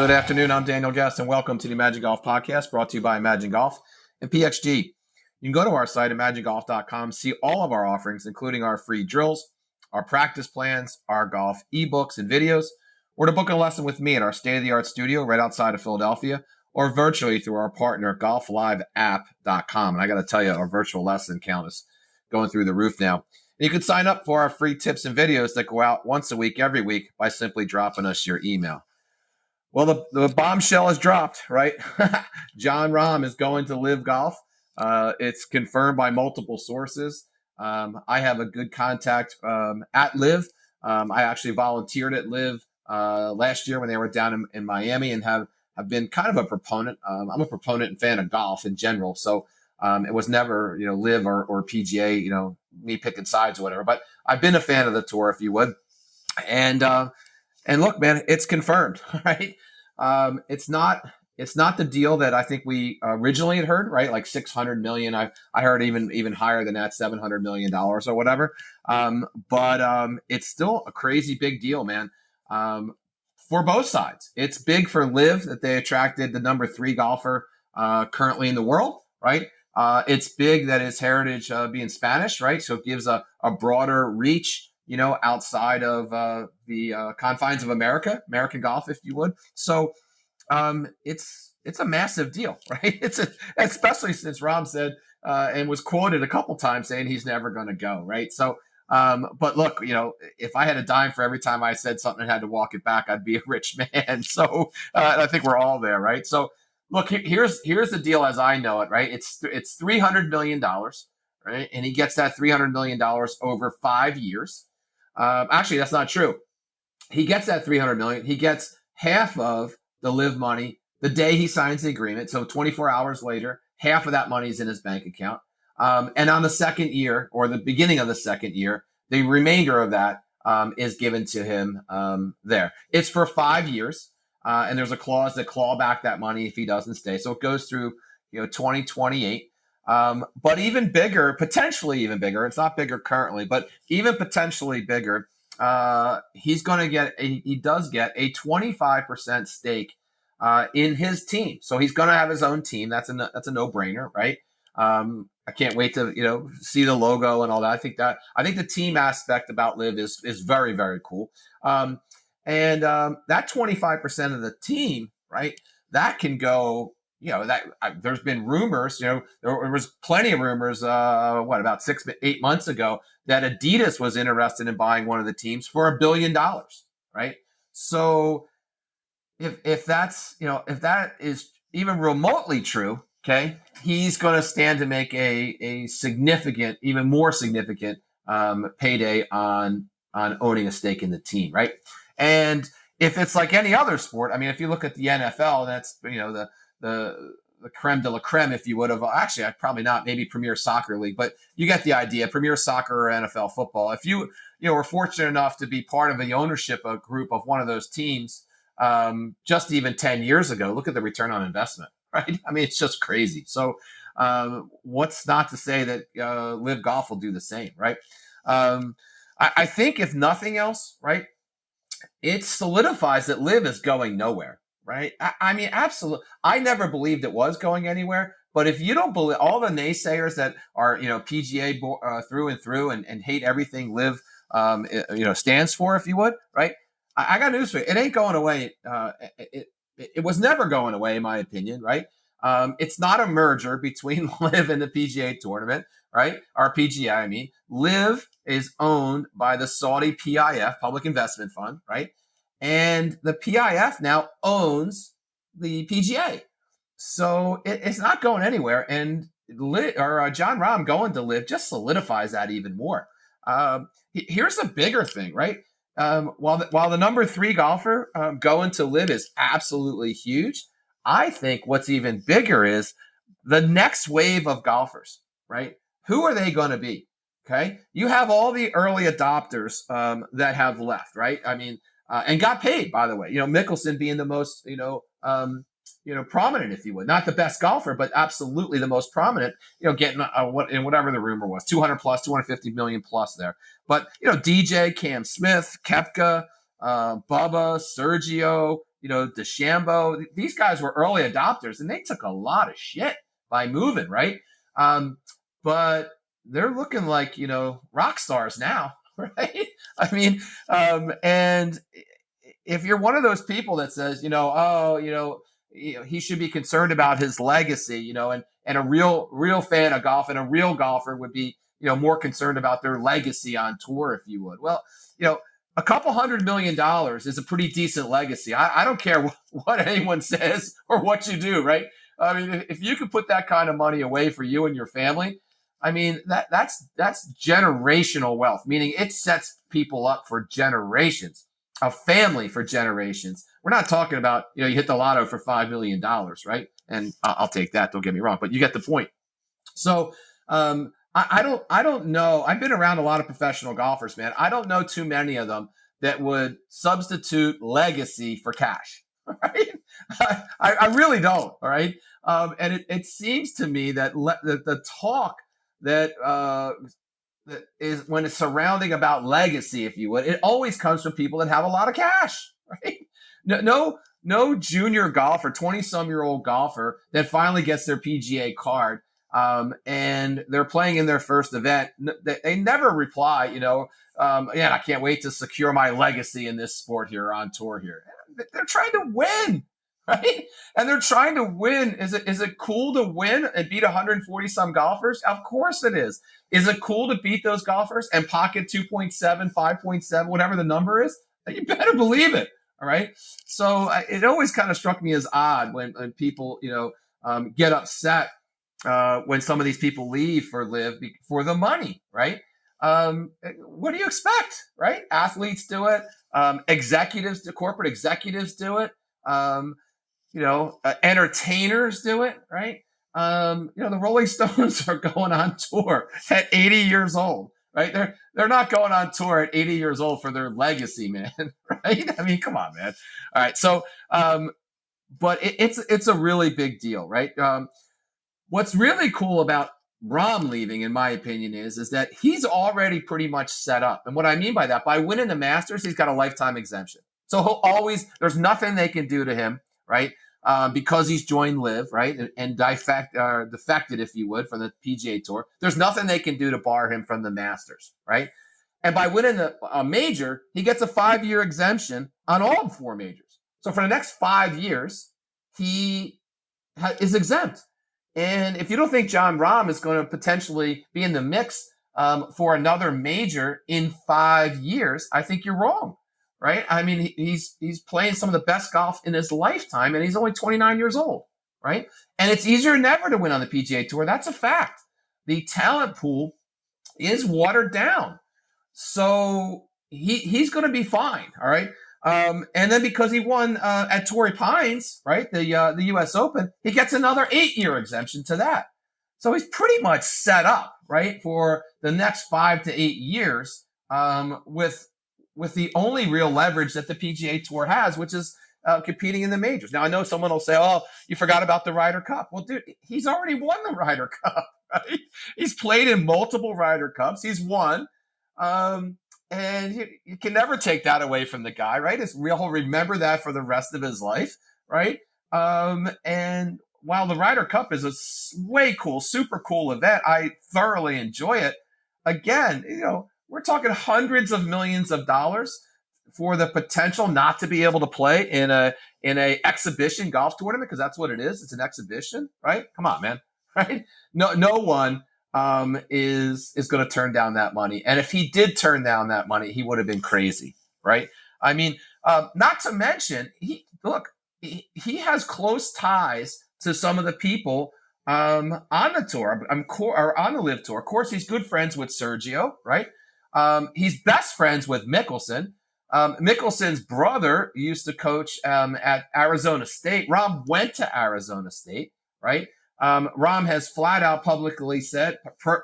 Good afternoon. I'm Daniel Guest, and welcome to the Imagen Golf Podcast, brought to you by Imagen Golf and PXG. You can go to our site, imagengolf.com, see all of our offerings, including our free drills, our practice plans, our golf ebooks and videos, or to book a lesson with me at our state-of-the-art studio right outside of Philadelphia, or virtually through our partner, golfliveapp.com. And I got to tell you, our virtual lesson count is going through the roof now. And you can sign up for our free tips and videos that go out once a week, every week, by simply dropping us your email. Well, the bombshell has dropped, right? Jon Rahm is going to LIV Golf. It's confirmed by multiple sources. I have a good contact at LIV. I actually volunteered at LIV last year when they were down in Miami, and have been kind of a proponent. I'm a proponent and fan of golf in general, so it was never LIV or PGA, me picking sides or whatever. But I've been a fan of the tour, if you would, and look, man, it's confirmed, right? It's not the deal that I think we originally had heard, right? Like $600 million. I heard even higher than that, $700 million or whatever. But it's still a crazy big deal, man. For both sides, it's big for LIV that they attracted the number 3 golfer currently in the world, right? It's big that his heritage being Spanish, right? So it gives a broader reach, outside of the confines of American golf, if you would. So it's a massive deal, right? Especially since Rahm said and was quoted a couple times saying he's never going to go, right? So, but look, if I had a dime for every time I said something and had to walk it back, I'd be a rich man. So I think we're all there, right? So look, here's the deal as I know it, right? It's $300 million, right? And he gets that $300 million over 5 years. Actually, that's not true. He gets that $300 million. He gets half of the LIV money the day he signs the agreement. So 24 hours later, half of that money is in his bank account. And on the second year, or the beginning of the second year, the remainder of that is given to him there. It's for 5 years, and there's a clause that claw back that money if he doesn't stay. So it goes through 2028. But even bigger, potentially even bigger, it's not bigger currently, but even potentially bigger, he does get a 25% stake in his team. So he's going to have his own team. That's a no-brainer, right? I can't wait to see the logo and all that. I think the team aspect about LIV is very, very cool. And that 25% of the team, right, that can go. There's been rumors, there was plenty of rumors, about 6-8 months ago, that Adidas was interested in buying one of the teams for $1 billion, right? So if that is even remotely true, okay, he's going to stand to make a significant, even more significant payday on owning a stake in the team, right? And if it's like any other sport, I mean, if you look at the NFL, that's the creme de la creme, if you would have. Actually, probably not, maybe Premier Soccer League, but you get the idea. Premier Soccer or NFL football. If you were fortunate enough to be part of the ownership group of one of those teams, just even 10 years ago, look at the return on investment, right? I mean, it's just crazy. So what's not to say that LIV Golf will do the same, right? I think if nothing else, right, it solidifies that LIV is going nowhere. Right. I mean, absolutely. I never believed it was going anywhere. But if you don't believe all the naysayers that are, PGA through and through and hate everything LIV, stands for, if you would. Right. I got news for you. It ain't going away. It was never going away, in my opinion. Right. It's not a merger between LIV and the PGA tournament. Right. Or PGA, I mean. LIV is owned by the Saudi PIF, Public Investment Fund. Right. And the PIF now owns the PGA. So it's not going anywhere. And Jon Rahm going to LIV just solidifies that even more. Here's the bigger thing, right? While the number 3 golfer going to LIV is absolutely huge, I think what's even bigger is the next wave of golfers, right? Who are they going to be? Okay. You have all the early adopters that have left, right? I mean, and got paid, by the way. Mickelson being the most, prominent, if you would. Not the best golfer, but absolutely the most prominent. Getting whatever the rumor was, 200 plus, 250 million plus there. But DJ, Cam Smith, Koepka, Bubba, Sergio, DeChambeau. These guys were early adopters, and they took a lot of shit by moving, right? But they're looking like rock stars now, right? I mean, and if you're one of those people that says, he should be concerned about his legacy, and a real fan of golf and a real golfer would be, more concerned about their legacy on tour, if you would. Well, a couple $100 million is a pretty decent legacy. I don't care what anyone says or what you do, right? I mean, if you could put that kind of money away for you and your family, I mean, that's generational wealth, meaning it sets people up for generations, a family for generations. We're not talking about, you hit the lotto for $5 million, right? And I'll take that. Don't get me wrong, but you get the point. So I don't know. I've been around a lot of professional golfers, man. I don't know too many of them that would substitute legacy for cash. Right? I really don't. All right. And it seems to me that the talk that is when it's surrounding about legacy, if you would, it always comes from people that have a lot of cash, right? No junior golfer, 20-some-year-old golfer that finally gets their PGA card, and they're playing in their first event. They never reply, I can't wait to secure my legacy in this sport here on tour here. They're trying to win, right? And they're trying to win. Is it cool to win and beat 140 some golfers? Of course it is. Is it cool to beat those golfers and pocket 2.7, 5.7, whatever the number is? You better believe it. All right. So it always kind of struck me as odd when people, get upset when some of these people leave for LIV for the money, right? What do you expect, right? Athletes do it. Corporate executives do it. Entertainers do it, right? The Rolling Stones are going on tour at 80 years old, right? They're not going on tour at 80 years old for their legacy, man, right? I mean, come on, man. All right, so, but it's a really big deal, right? What's really cool about Rahm leaving, in my opinion, is that he's already pretty much set up. And what I mean by that, by winning the Masters, he's got a lifetime exemption. So there's nothing they can do to him, right? Because he's joined LIV, right? And defected, if you would, from the PGA Tour. There's nothing they can do to bar him from the Masters, right? And by winning a major, he gets a 5-year exemption on all 4 majors. So for the next 5 years, he is exempt. And if you don't think Jon Rahm is going to potentially be in the mix for another major in 5 years, I think you're wrong, right? I mean, he's playing some of the best golf in his lifetime, and he's only 29 years old, right? And it's easier than ever to win on the PGA Tour. That's a fact. The talent pool is watered down. So he's going to be fine, all right? And then because he won at Torrey Pines, right, the U.S. Open, he gets another 8-year exemption to that. So he's pretty much set up, right, for the next 5 to 8 years with the only real leverage that the PGA Tour has, which is competing in the majors. Now, I know someone will say, oh, you forgot about the Ryder Cup. Well, dude, he's already won the Ryder Cup, right? He's played in multiple Ryder Cups. He's won. And you can never take that away from the guy, right? He'll remember that for the rest of his life, right? And while the Ryder Cup is a way cool, super cool event, I thoroughly enjoy it. Again, we're talking hundreds of millions of dollars for the potential not to be able to play in a exhibition golf tournament, because that's what it is. It's an exhibition, right? Come on, man, right? No one is going to turn down that money. And if he did turn down that money, he would have been crazy, right? I mean, not to mention, he has close ties to some of the people on the tour, or on the LIV Tour. Of course, he's good friends with Sergio, right? He's best friends with Mickelson. Mickelson's brother used to coach at Arizona State. Rahm went to Arizona State, right? Rahm has flat out publicly said,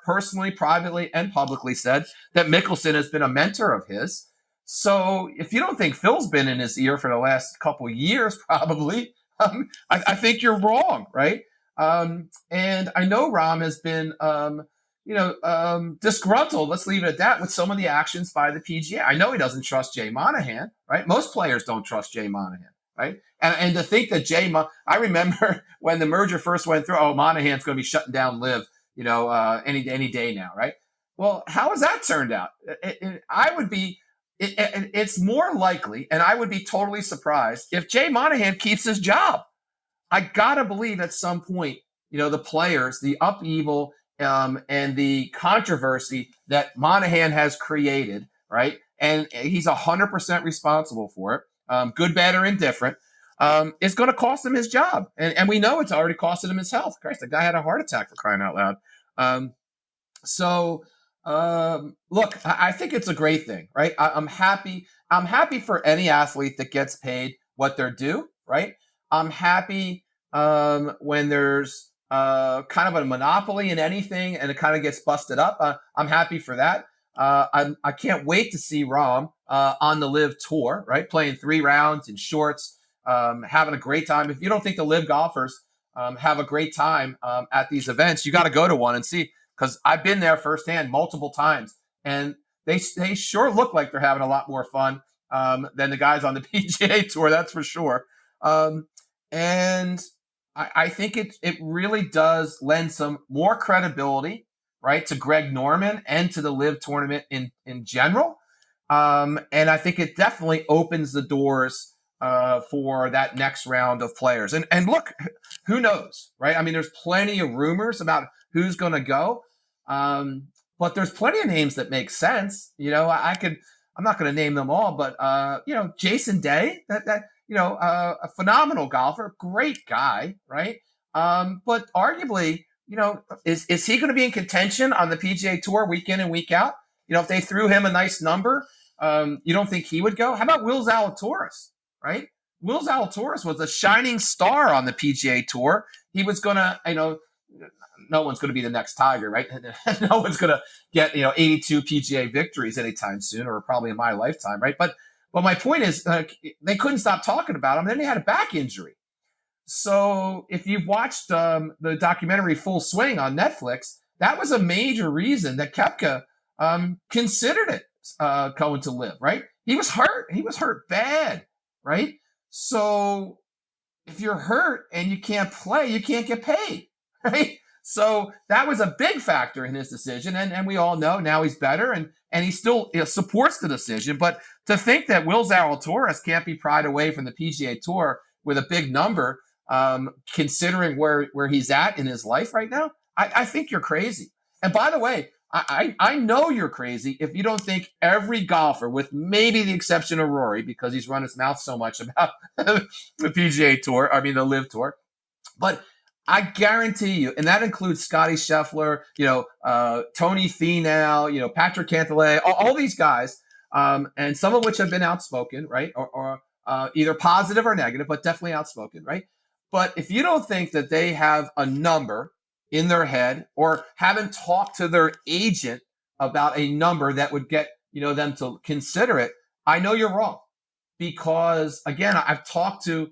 personally, privately, and publicly said that Mickelson has been a mentor of his. So if you don't think Phil's been in his ear for the last couple of years, probably, I think you're wrong, right? And I know Rahm has been, disgruntled, let's leave it at that, with some of the actions by the PGA. I know he doesn't trust Jay Monahan, right? Most players don't trust Jay Monahan. right? And to think that I remember when the merger first went through, oh, Monahan's going to be shutting down LIV, any day now, right? Well, how has that turned out? I would be. It's more likely, and I would be totally surprised if Jay Monahan keeps his job. I gotta believe at some point, the players, the upheaval, and the controversy that Monahan has created, right? And he's 100% responsible for it, good, bad, or indifferent. Is going to cost him his job, and we know it's already costed him his health. Christ, the guy had a heart attack, for crying out loud. So, look, I think it's a great thing, right? I'm happy. I'm happy for any athlete that gets paid what they're due, right? I'm happy when there's kind of a monopoly in anything and it kind of gets busted up. I'm happy for that. I can't wait to see Rahm on the LIV tour, right? Playing 3 rounds in shorts, having a great time. If you don't think the LIV golfers have a great time at these events, you got to go to one and see, because I've been there firsthand multiple times, and they sure look like they're having a lot more fun than the guys on the PGA Tour, that's for sure. And I think it really does lend some more credibility, right, to Greg Norman and to the LIV tournament in general. And I think it definitely opens the doors for that next round of players. And look, who knows, right? I mean, there's plenty of rumors about who's going to go, but there's plenty of names that make sense. I'm not going to name them all, but Jason Day, a phenomenal golfer, great guy, right? But arguably, is he going to be in contention on the PGA Tour week in and week out? If they threw him a nice number, you don't think he would go? How about Will Zalatoris, right? Will Zalatoris was a shining star on the PGA Tour. He was going to, no one's going to be the next Tiger, right? No one's going to get, 82 PGA victories anytime soon, or probably in my lifetime, right? But my point is, they couldn't stop talking about him. Then he had a back injury. So if you've watched the documentary Full Swing on Netflix, that was a major reason that Koepka considered it going to LIV, right? He was hurt. He was hurt bad, right? So if you're hurt and you can't play, you can't get paid, right? So that was a big factor in his decision. And we all know now he's better and he still supports the decision. But to think that Will Zalatoris can't be pried away from the PGA Tour with a big number, considering where he's at in his life right now, I think you're crazy. And by the way, I know you're crazy if you don't think every golfer, with maybe the exception of Rory, because he's run his mouth so much about the PGA Tour, the LIV Tour, but I guarantee you, and that includes Scotty Scheffler, Tony Finau, Patrick Cantlay, all these guys, and some of which have been outspoken, right, or either positive or negative, but definitely outspoken, right? But if you don't think that they have a number in their head or haven't talked to their agent about a number that would get them to consider it, I know you're wrong. Because again, I've talked to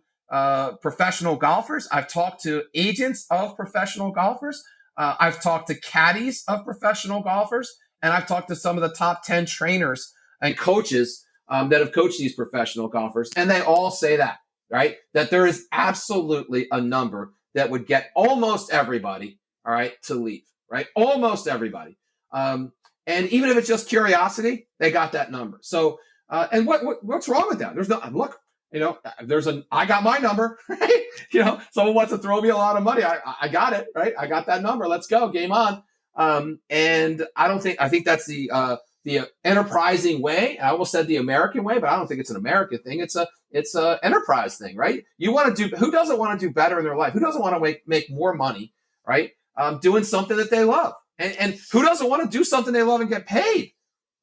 professional golfers, I've talked to agents of professional golfers, I've talked to caddies of professional golfers, and I've talked to some of the top 10 trainers and coaches that have coached these professional golfers, and they all say that, right? That there is absolutely a number that would get almost everybody, all right, to leave, right? Almost everybody. And even if it's just curiosity, they got that number. So, and what's wrong with that? There's no, look, I got my number, right? Someone wants to throw me a lot of money. I got it, right? I got that number. Let's go, game on. And I think that's the enterprising way. I almost said the American way, but I don't think it's an American thing. It's a enterprise thing, right? Who doesn't want to do better in their life? Who doesn't want to make more money, right? Doing something that they love. And who doesn't want to do something they love and get paid,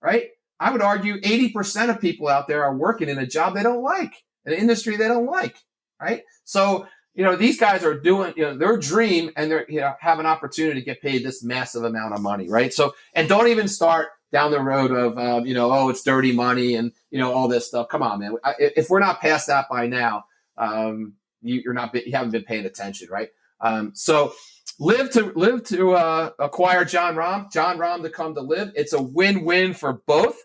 right? I would argue 80% of people out there are working in a job they don't like, an industry they don't like, right? So, these guys are doing, their dream, and they're, have an opportunity to get paid this massive amount of money, right? So, and don't even start down the road of, it's dirty money and, all this stuff. Come on, man. If we're not past that by now, you haven't been paying attention, right? So LIV to acquire Jon Rahm to come to LIV. It's a win-win for both.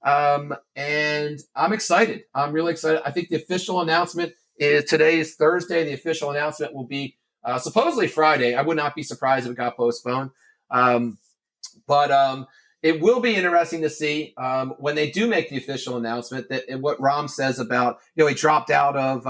And I'm excited. I'm really excited. I think the official announcement Today is Thursday. The official announcement will be supposedly Friday. I would not be surprised if it got postponed. But it will be interesting to see when they do make the official announcement that what Rahm says about, he dropped out of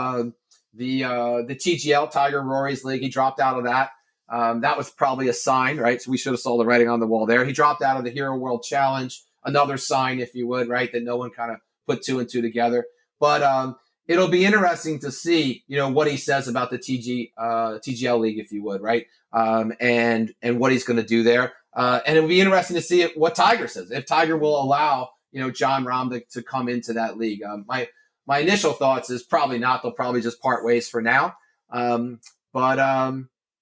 the TGL, Tiger Rory's league. He dropped out of that. That was probably a sign, right? So we should have saw the writing on the wall there. He dropped out of the Hero World Challenge, another sign, if you would, right, that no one kind of put two and two together. But it'll be interesting to see, what he says about the TGL league, if you would, right, and what he's going to do there. And it'll be interesting to see what Tiger says, if Tiger will allow, Jon Rahm to come into that league. My initial thoughts is probably not. They'll probably just part ways for now.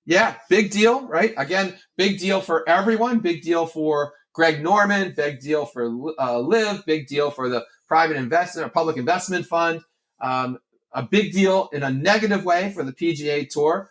Yeah, big deal, right? Again, big deal for everyone. Big deal for Greg Norman. Big deal for LIV. Big deal for the private investment or public investment fund. A big deal in a negative way for the PGA Tour,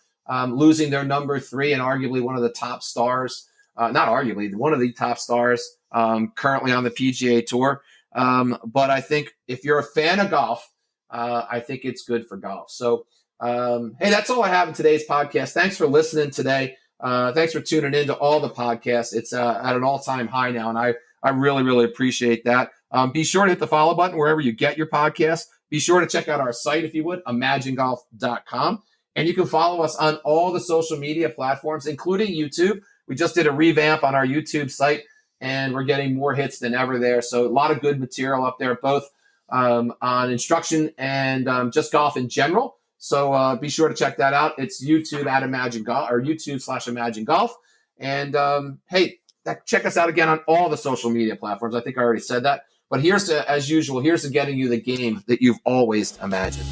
losing their number 3 and arguably one of the top stars. Not arguably, one of the top stars currently on the PGA Tour. But I think if you're a fan of golf, I think it's good for golf. So, hey, that's all I have in today's podcast. Thanks for listening today. Thanks for tuning in to all the podcasts. It's at an all-time high now, and I really, really appreciate that. Be sure to hit the follow button wherever you get your podcasts. Be sure to check out our site, if you would, imagengolf.com. And you can follow us on all the social media platforms, including YouTube. We just did a revamp on our YouTube site, and we're getting more hits than ever there. So a lot of good material up there, both on instruction and just golf in general. So be sure to check that out. It's YouTube at Imagen Golf, or YouTube/Imagen Golf. And hey, check us out again on all the social media platforms. I think I already said that. But as usual, here's to getting you the game that you've always imagined.